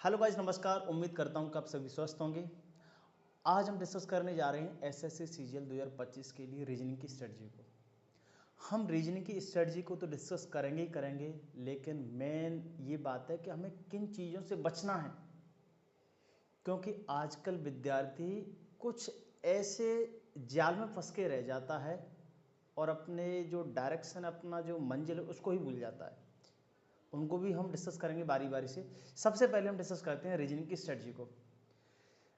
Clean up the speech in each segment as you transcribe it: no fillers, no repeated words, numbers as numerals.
Hello guys, नमस्कार। उम्मीद करता हूँ कि आप सभी स्वस्थ होंगे। आज हम डिस्कस करने जा रहे हैं एसएससी सीजीएल 2025 के लिए रीजनिंग की स्ट्रेटजी को। हम रीजनिंग की स्ट्रेटजी को तो डिस्कस करेंगे ही करेंगे, लेकिन मेन ये बात है कि हमें किन चीज़ों से बचना है, क्योंकि आजकल विद्यार्थी कुछ ऐसे जाल में फंस के रह जाता है और अपने जो डायरेक्शन, अपना जो मंजिल है उसको ही भूल जाता है। उनको भी हम डिस्कस करेंगे बारी बारी से। सबसे पहले हम डिस्कस करते हैं रीजनिंग की स्ट्रेटजी को।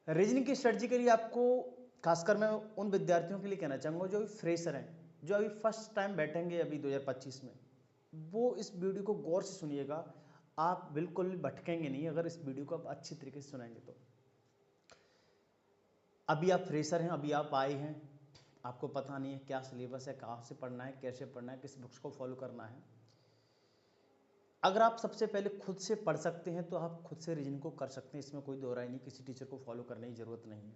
रीजनिंग की स्ट्रेटजी के लिए आपको, खासकर मैं उन विद्यार्थियों के लिए कहना चाहूँगा जो अभी फ्रेशर हैं, जो अभी फर्स्ट टाइम बैठेंगे अभी 2025 में, वो इस वीडियो को गौर से सुनिएगा। आप बिल्कुल भटकेंगे नहीं अगर इस वीडियो को आप अच्छी तरीके से सुनेंगे तो। अभी आप फ्रेशर हैं, अभी आप आए हैं, आपको पता नहीं है क्या सिलेबस है, कहाँ से पढ़ना है, कैसे पढ़ना है, किस बुक्स को फॉलो करना है। अगर आप सबसे पहले खुद से पढ़ सकते हैं तो आप खुद से रीजनिंग को कर सकते हैं, इसमें कोई दो राय नहीं। किसी टीचर को फॉलो करने की ज़रूरत नहीं है।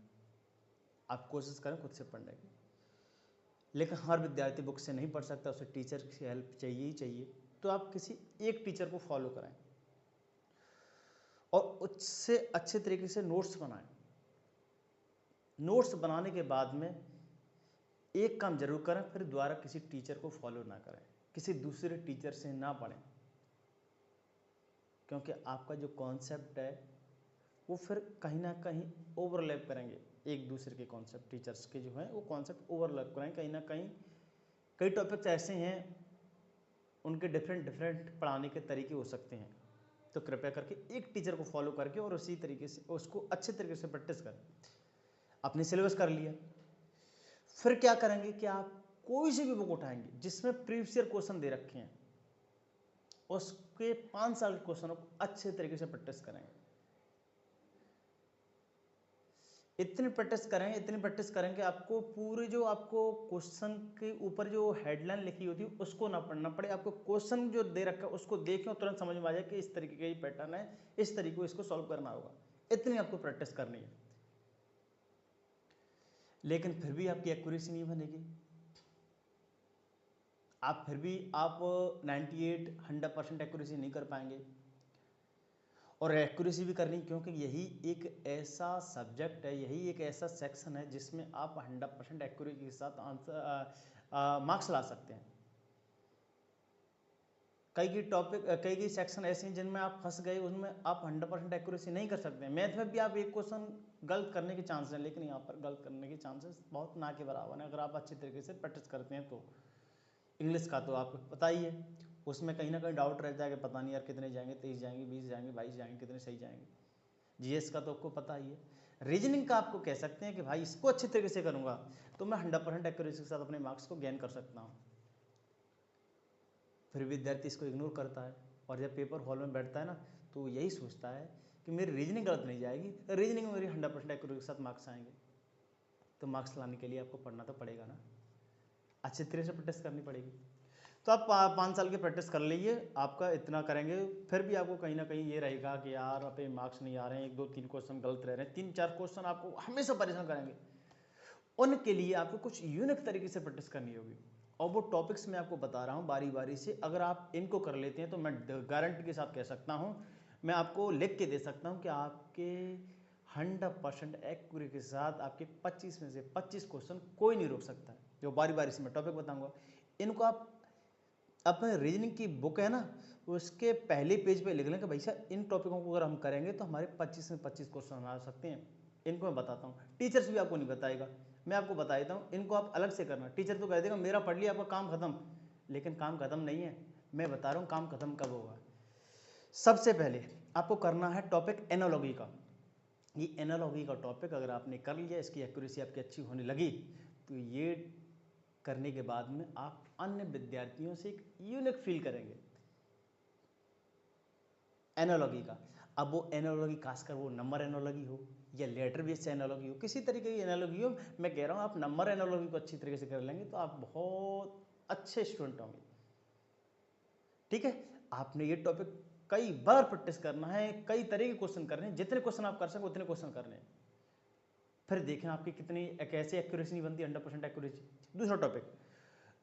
आप कोशिश करें खुद से पढ़ने की। लेकिन हर विद्यार्थी बुक से नहीं पढ़ सकता, उसे टीचर की हेल्प चाहिए ही चाहिए। तो आप किसी एक टीचर को फॉलो कराएं और उससे अच्छे तरीके से नोट्स बनाएं। नोट्स बनाने के बाद में एक काम जरूर करें, फिर दोबारा किसी टीचर को फॉलो ना करें, किसी दूसरे टीचर से ना पढ़ें, क्योंकि आपका जो कॉन्सेप्ट है वो फिर कहीं ना कहीं ओवरलैप करेंगे। एक दूसरे के कॉन्सेप्ट, टीचर्स के जो हैं वो कॉन्सेप्ट ओवरलैप करेंगे कहीं ना कहीं। कई टॉपिक्स ऐसे हैं, उनके डिफरेंट डिफरेंट पढ़ाने के तरीके हो सकते हैं। तो कृपया करके एक टीचर को फॉलो करके और उसी तरीके से उसको अच्छे तरीके से प्रैक्टिस करें। आपने सिलेबस कर लिया, फिर क्या करेंगे कि आप कोई सी भी बुक उठाएंगे जिसमें प्रीवियस ईयर क्वेश्चन दे रखे हैं, उसके 5 साल के क्वेश्चनों को अच्छे तरीके से प्रैक्टिस करेंगे। इतनी प्रैक्टिस करें कि आपको पूरे जो आपको क्वेश्चन के ऊपर जो हेडलाइन लिखी होती है उसको ना पढ़ना पड़े। आपको क्वेश्चन जो दे रखा है उसको देखें और तुरंत समझ में आ जाए कि इस तरीके का ही पैटर्न है, इस तरीके को इसको सॉल्व करना होगा। इतनी आपको प्रैक्टिस करनी है। लेकिन फिर भी आपकी एक्यूरेसी नहीं बनेगी। आप फिर भी 98-100% एक्यूरेसी नहीं कर पाएंगे। और एक्यूरेसी भी करनी, क्योंकि यही एक ऐसा सब्जेक्ट है, यही एक ऐसा सेक्शन है जिसमें आप 100% एक्यूरेसी के साथ आंसर मार्क्स ला सकते हैं। कई सेक्शन ऐसे हैं जिनमें आप फंस गए, उनमें आप 100% एक्यूरेसी नहीं कर सकते हैं। मैथ में भी आप एक क्वेश्चन गलत करने के चांस हैं, लेकिन यहाँ पर गलत करने के चांसेस बहुत ना के बराबर हैं अगर आप अच्छी तरीके से प्रैक्टिस करते हैं तो। इंग्लिश का तो आपको पता ही है, उसमें कहीं ना कहीं डाउट रहता है कि पता नहीं यार कितने जाएंगे, 23 जाएंगे, 20 जाएंगे, 22 जाएंगे, कितने सही जाएंगे। जीएस का तो आपको पता ही है। रीजनिंग का आपको कह सकते हैं कि भाई इसको अच्छी तरीके से करूंगा तो मैं 100% एक्यूरेसी के साथ अपने मार्क्स को गेन कर सकता हूँ। फिर विद्यार्थी इसको इग्नोर करता है और जब पेपर हॉल में बैठता है ना, तो यही सोचता है कि मेरी रीजनिंग गलत नहीं जाएगी, रीजनिंग में मेरी 100% एक्यूरेसी के साथ मार्क्स आएंगे। तो मार्क्स लाने के लिए आपको पढ़ना तो पड़ेगा ना, अच्छी तरह से प्रैक्टिस करनी पड़ेगी। तो आप 5 साल की प्रैक्टिस कर लीजिए, आपका इतना करेंगे फिर भी आपको कहीं ना कहीं ये रहेगा कि यार अपने मार्क्स नहीं आ रहे हैं, 1 2 3 क्वेश्चन गलत रह रहे हैं, 3 4 क्वेश्चन आपको हमेशा परेशान करेंगे। उनके लिए आपको कुछ यूनिक तरीके से प्रैक्टिस करनी होगी, और वो टॉपिक्स मैं आपको बता रहा हूँ बारी बारी से। अगर आप इनको कर लेते हैं तो मैं गारंटी के साथ कह सकता हूँ, मैं आपको लिख के दे सकता हूँ कि आपके 100% एक्यूरेसी के साथ आपके 25 में से 25 क्वेश्चन कोई नहीं रोक सकता है। जो बारी बारी से मैं टॉपिक बताऊंगा, इनको आप अपने रीजनिंग की बुक है ना, उसके पहले पेज पे लिख लें कि भाई साहब इन टॉपिकों को अगर हम करेंगे तो हमारे 25 में 25 क्वेश्चन आ सकते हैं। इनको मैं बताता हूँ, टीचर्स भी आपको नहीं बताएगा, मैं आपको बता देता हूँ। इनको आप अलग से करना, टीचर तो कह देगा मेरा पढ़ लिया आपका काम खत्म, लेकिन काम खत्म नहीं है। मैं बता रहा हूँ काम खत्म कब होगा। सबसे पहले आपको करना है टॉपिक एनालॉजी का। ये एनालॉजी का टॉपिक अगर आपने कर लिया, इसकी एक्यूरेसी आपकी अच्छी होने लगी, तो ये करने के बाद में आप अन्य विद्यार्थियों से एक यूनिक फील करेंगे एनालॉजी का। अब वो एनालॉजी खासकर वो नंबर एनालॉजी हो या लेटर बेस्ड एनालॉजी हो, किसी तरीके की एनालॉजी हो, मैं कह रहा हूँ आप नंबर एनालॉजी को अच्छी तरीके से कर लेंगे तो आप बहुत अच्छे स्टूडेंट होंगे। ठीक है, आपने ये टॉपिक कई बार प्रैक्टिस करना है, कई तरह के क्वेश्चन करने हैं, जितने क्वेश्चन आप कर सकें उतने क्वेश्चन करने हैं। फिर देखें आपकी कितनी कैसे एक्यूरेसी नहीं बनती, 100% एक्यूरेसी।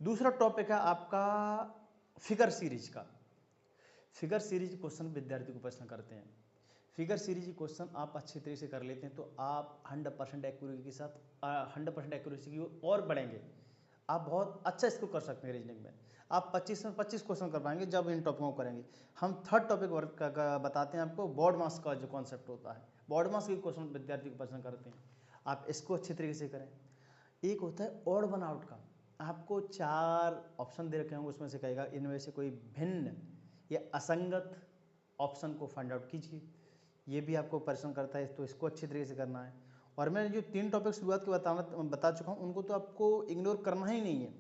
दूसरा टॉपिक है आपका फिगर सीरीज का। फिगर सीरीज क्वेश्चन विद्यार्थी को प्रश्न करते हैं। फिगर सीरीज के क्वेश्चन आप अच्छी तरीके से कर लेते हैं तो आप 100% एक्यूरेसी के साथ 100% एक्यूरेसी की ओर और बढ़ेंगे। आप बहुत अच्छा इसको कर सकते हैं रीजनिंग में। आप 25 में 25 क्वेश्चन कर पाएंगे जब इन टॉपिकों को करेंगे। हम थर्ड टॉपिक बताते हैं आपको, बोर्ड मार्क्स का जो कॉन्सेप्ट होता है। बोर्ड मार्क्स के क्वेश्चन विद्यार्थी को पसंद करते हैं, आप इसको अच्छी तरीके से करें। एक होता है ऑड वन आउट का, आपको 4 ऑप्शन दे रखे होंगे, उसमें से कहेगा इनमें से कोई भिन्न या असंगत ऑप्शन को फाइंड आउट कीजिए। ये भी आपको परेशान करता है, तो इसको अच्छी तरीके से करना है। और मैंने जो 3 टॉपिक शुरुआत के बता चुका हूँ, उनको तो आपको इग्नोर करना ही नहीं है।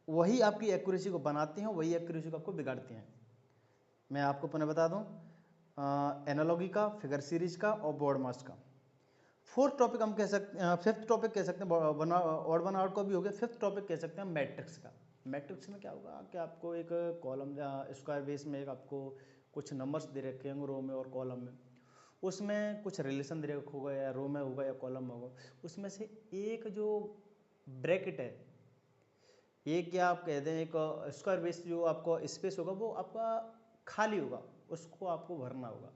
वही आपकी एक्यूरेसी को बनाते हैं, वही एक्यूरेसी को आपको बिगाड़ते हैं। मैं आपको पुनः बता दूं, एनालॉजी का, फिगर सीरीज का और बोर्ड मार्क्स का। फोर्थ टॉपिक हम कह सकते हैं, फिफ्थ टॉपिक कह सकते हैं, ऑड वन आउट का भी हो गया। फिफ्थ टॉपिक कह सकते हैं मैट्रिक्स का। मैट्रिक्स में क्या होगा कि आपको एक कॉलम स्क्वायर बेस में एक आपको कुछ नंबर्स दे रखे होंगे रो में और कॉलम में, उसमें कुछ रिलेशन दे रखा होगा, या रो में होगा या कॉलम में होगा। उसमें से एक जो ब्रैकेट है, एक या आप कह दें एक स्क्वायर बेस जो आपको स्पेस होगा वो आपका खाली होगा, उसको आपको भरना होगा।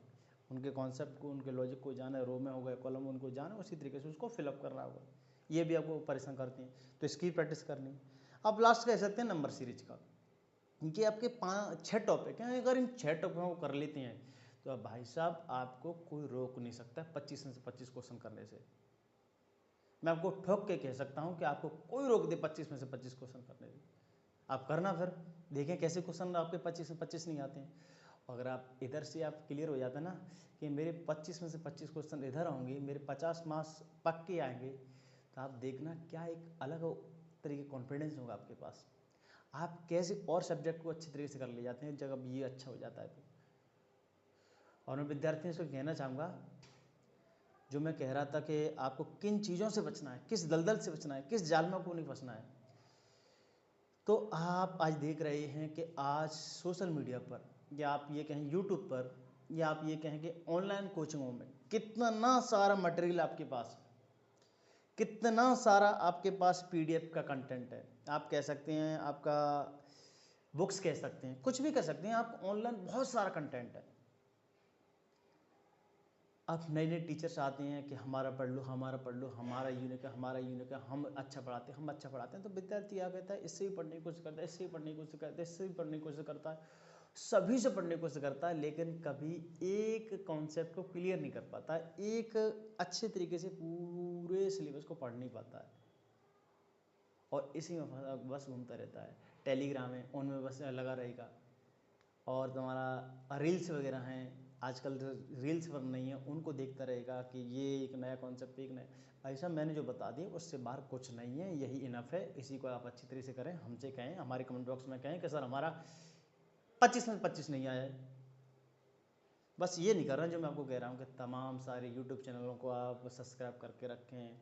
उनके कॉन्सेप्ट को, उनके लॉजिक को जाना है, रो में होगा या कॉलम में, उनको जाना है, उसी तरीके से उसको फिलअप करना होगा। ये भी आपको परेशान करती हैं, तो इसकी प्रैक्टिस करनी है। अब लास्ट कह सकते हैं नंबर सीरीज का। इनके आपके 6 टॉपिक हैं। अगर इन 6 टॉपिकों को कर लेते हैं तो अब भाई साहब आपको कोई रोक नहीं सकता 25 में से 25 क्वेश्चन करने से। मैं आपको ठोक के कह सकता हूं कि आपको कोई रोक दे 25 में से 25 क्वेश्चन करने से, आप करना, फिर देखें कैसे क्वेश्चन आपके 25 में 25 नहीं आते हैं। अगर आप इधर से आप क्लियर हो जाता ना कि मेरे 25 में से 25 क्वेश्चन इधर आएंगे, मेरे 50 मार्क्स पक्के आएंगे, तो आप देखना क्या एक अलग तरीके कॉन्फिडेंस होगा आपके पास। आप कैसे और सब्जेक्ट को अच्छी तरीके से कर ले जाते हैं जब ये अच्छा हो जाता है तो। और मैं विद्यार्थियों से कहना चाहूँगा, जो मैं कह रहा था कि आपको किन चीज़ों से बचना है, किस दलदल से बचना है, किस जाल में को नहीं फंसना है, तो आप आज देख रहे हैं कि आज सोशल मीडिया पर, या आप ये कहें यूट्यूब पर, या आप ये कहें कि ऑनलाइन कोचिंगों में कितना सारा मटेरियल आपके पास है, कितना सारा आपके पास पीडीएफ का कंटेंट है। आप कह सकते हैं आपका बुक्स कह सकते हैं, कुछ भी कह सकते हैं, आप ऑनलाइन बहुत सारा कंटेंट है। अब नए नए टीचर्स आते हैं कि हमारा पढ़ लो, हमारा पढ़ लो, हमारा यूनिक है, हमारा यूनिक है, हम अच्छा पढ़ाते हैं, हम अच्छा पढ़ाते हैं। तो विद्यार्थी क्या कहता है, इससे भी पढ़ने की कोशिश करता है, इससे भी पढ़ने की कोशिश करता है, इससे भी पढ़ने की कोशिश करता है, सभी से पढ़ने की कोशिश करता है, लेकिन कभी एक कॉन्सेप्ट को क्लियर नहीं कर पाता है, एक अच्छे तरीके से पूरे सिलेबस को पढ़ नहीं पाता है, और इसी में बस घूमता रहता है। टेलीग्राम है, उनमें बस लगा रहेगा, और तुम्हारा रील्स वगैरह हैं, आजकल रील्स पर नहीं है, उनको देखता रहेगा कि ये एक नया कॉन्सेप्ट, एक नया। ऐसा मैंने जो बता दिया उससे बाहर कुछ नहीं है, यही इनफ है। इसी को आप अच्छी तरीके से करें, हमसे कहें, हमारे कमेंट बॉक्स में कहें कि सर हमारा 25 में 25 नहीं आया है। बस ये नहीं कर रहे जो मैं आपको कह रहा हूँ कि तमाम सारे यूट्यूब चैनलों को आप सब्सक्राइब करके रखें,